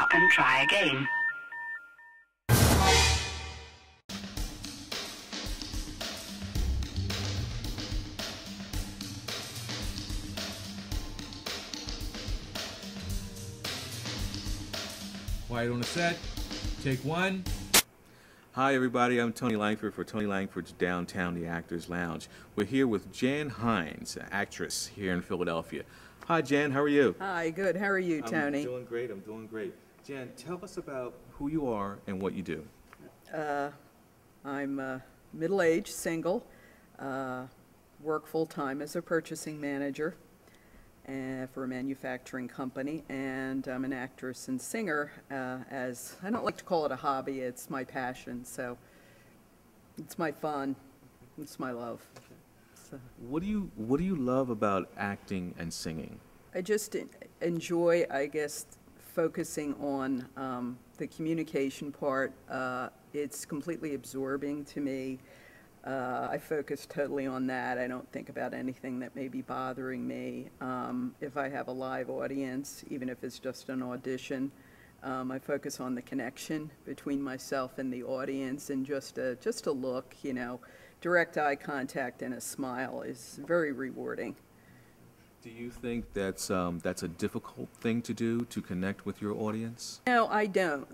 stop and try again. Quiet on the set. Take one. Hi everybody, I'm Tony Lankford for Tony Lankford's Downtown The Actors Lounge. We're here with Jan Hines, an actress here in Philadelphia. Hi Jan, how are you? Hi, good. How are you, Tony? I'm doing great. Jan, tell us about who you are and what you do. I'm middle-aged, single, work full-time as a purchasing manager for a manufacturing company, and I'm an actress and singer. As I don't like to call it a hobby, it's my passion, so it's my fun, it's my love. So, What do you love about acting and singing? I just enjoy, I guess, focusing on the communication part. It's completely absorbing to me. I focus totally on that. I don't think about anything that may be bothering me. If I have a live audience, even if it's just an audition, I focus on the connection between myself and the audience, and just a look, you know, direct eye contact and a smile is very rewarding. Do you think that's a difficult thing to do, to connect with your audience? No, I don't.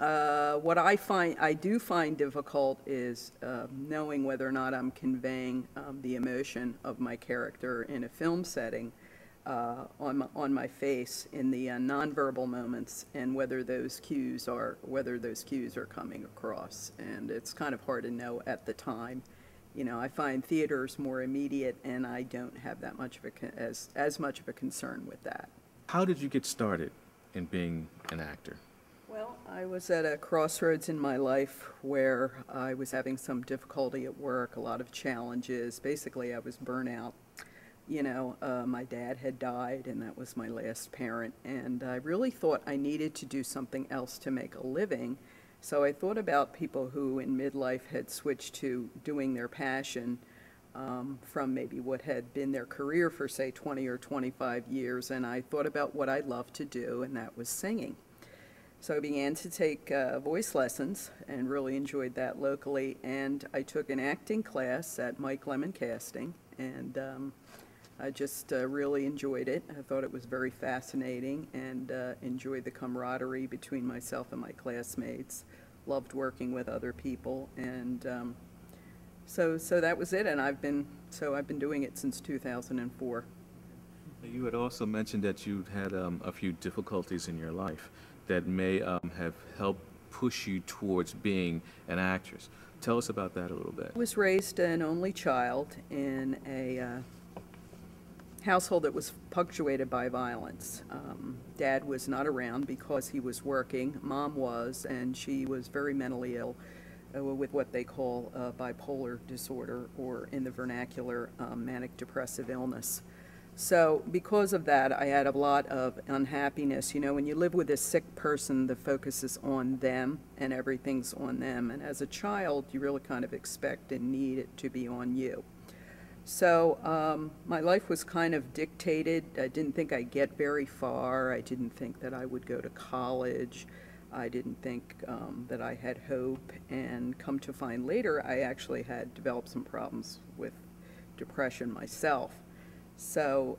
What I do find difficult is knowing whether or not I'm conveying the emotion of my character in a film setting on my face in the nonverbal moments, and whether those cues are coming across. And it's kind of hard to know at the time. You know, I find theater's more immediate, and I don't have that much of as much of a concern with that. How did you get started in being an actor? Well, I was at a crossroads in my life where I was having some difficulty at work, a lot of challenges. Basically, I was burnout. You know, my dad had died, and that was my last parent, and I really thought I needed to do something else to make a living. So I thought about people who in midlife had switched to doing their passion from maybe what had been their career for, say, 20 or 25 years, and I thought about what I loved to do, and that was singing. So I began to take voice lessons and really enjoyed that locally, and I took an acting class at Mike Lemon Casting, and I just really enjoyed it. I thought it was very fascinating, and enjoyed the camaraderie between myself and my classmates. Loved working with other people, and so that was it. And I've been doing it since 2004. You had also mentioned that you'd had a few difficulties in your life that may have helped push you towards being an actress. Tell us about that a little bit. I was raised an only child in a household that was punctuated by violence. Dad was not around because he was working. Mom was, and she was very mentally ill with what they call bipolar disorder, or in the vernacular, manic depressive illness. So because of that, I had a lot of unhappiness. You know, when you live with a sick person, the focus is on them and everything's on them. And as a child, you really kind of expect and need it to be on you. So my life was kind of dictated. I didn't think I'd get very far. I didn't think that I would go to college. I didn't think that I had hope. And come to find later, I actually had developed some problems with depression myself. So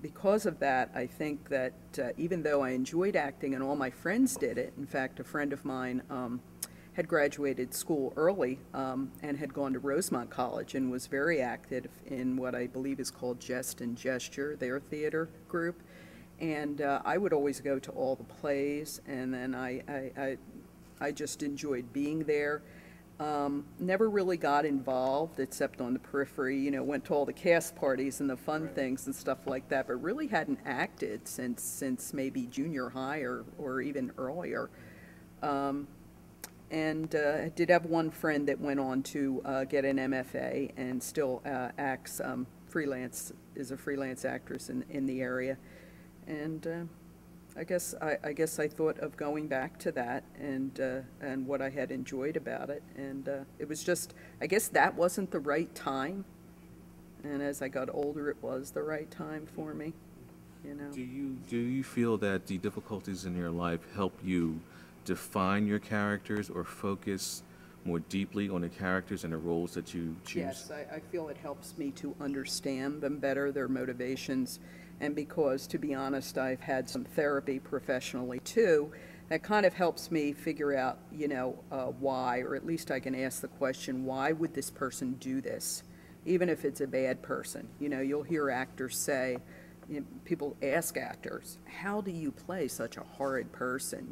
because of that, I think that even though I enjoyed acting and all my friends did it, in fact, a friend of mine had graduated school early and had gone to Rosemont College and was very active in what I believe is called Jest and Gesture, their theater group. And I would always go to all the plays, and then I just enjoyed being there. Never really got involved except on the periphery, you know, went to all the cast parties and the fun things and stuff like that, but really hadn't acted since maybe junior high or even earlier. And I did have one friend that went on to get an MFA and still acts freelance, is a freelance actress in the area. And I guess I thought of going back to that and what I had enjoyed about it. And it was just, I guess that wasn't the right time. And as I got older, it was the right time for me, you know. Do you feel that the difficulties in your life help you define your characters or focus more deeply on the characters and the roles that you choose? Yes, I feel it helps me to understand them better, their motivations, and because, to be honest, I've had some therapy professionally too, that kind of helps me figure out, why, or at least I can ask the question, why would this person do this? Even if it's a bad person. You'll hear actors say, people ask actors, how do you play such a horrid person?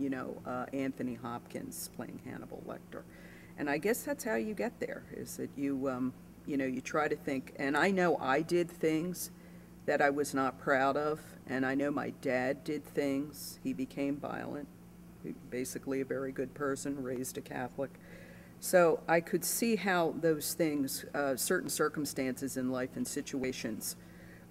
Anthony Hopkins playing Hannibal Lecter. And I guess that's how you get there, is that you try to think, and I know I did things that I was not proud of, and I know my dad did things. He became violent, basically a very good person, raised a Catholic. So I could see how those things, certain circumstances in life and situations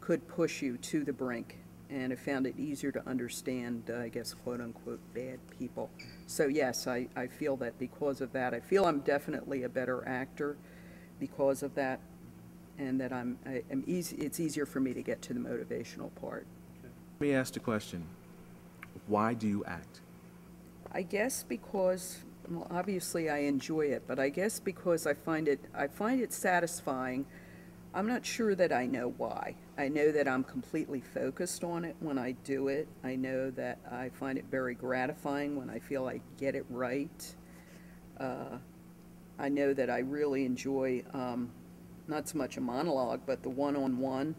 could push you to the brink, and I found it easier to understand, I guess, quote-unquote, bad people. So yes, I feel that because of that. I feel I'm definitely a better actor because of that, and that it's easier for me to get to the motivational part. Let me ask the question, why do you act? I guess because, well, obviously I enjoy it, but I guess because I find it satisfying. I'm not sure that I know why. I know that I'm completely focused on it when I do it. I know that I find it very gratifying when I feel I get it right. I know that I really enjoy, not so much a monologue, but the one-on-one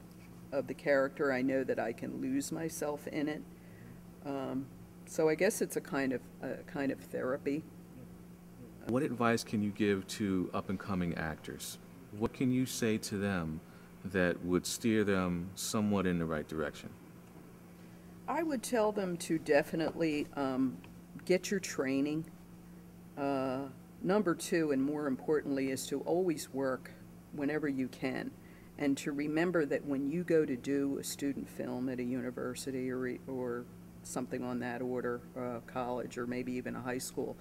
of the character. I know that I can lose myself in it. So I guess it's a kind of therapy. What advice can you give to up-and-coming actors? What can you say to them that would steer them somewhat in the right direction? I would tell them to definitely get your training. Number two, and more importantly, is to always work whenever you can, and to remember that when you go to do a student film at a university or something on that order, college, or maybe even a high school,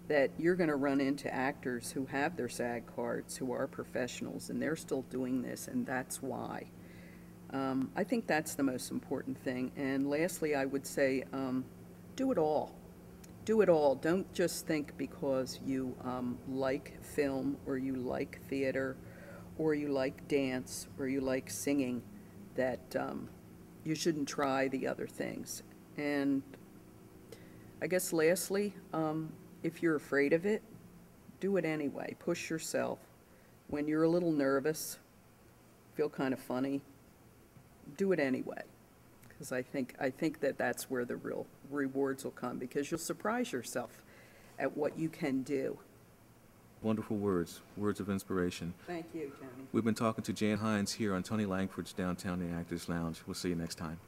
that you're going to run into actors who have their SAG cards, who are professionals, and they're still doing this, and that's why. I think that's the most important thing. And lastly, I would say, do it all. Do it all. Don't just think because you like film, or you like theater, or you like dance, or you like singing, that you shouldn't try the other things. And I guess lastly, if you're afraid of it, do it anyway. Push yourself. When you're a little nervous, feel kind of funny, do it anyway. Because I think that that's where the real rewards will come, because you'll surprise yourself at what you can do. Wonderful words of inspiration. Thank you, Tony. We've been talking to Jan Hines here on Tony Lankford's Downtown the Actors Lounge. We'll see you next time.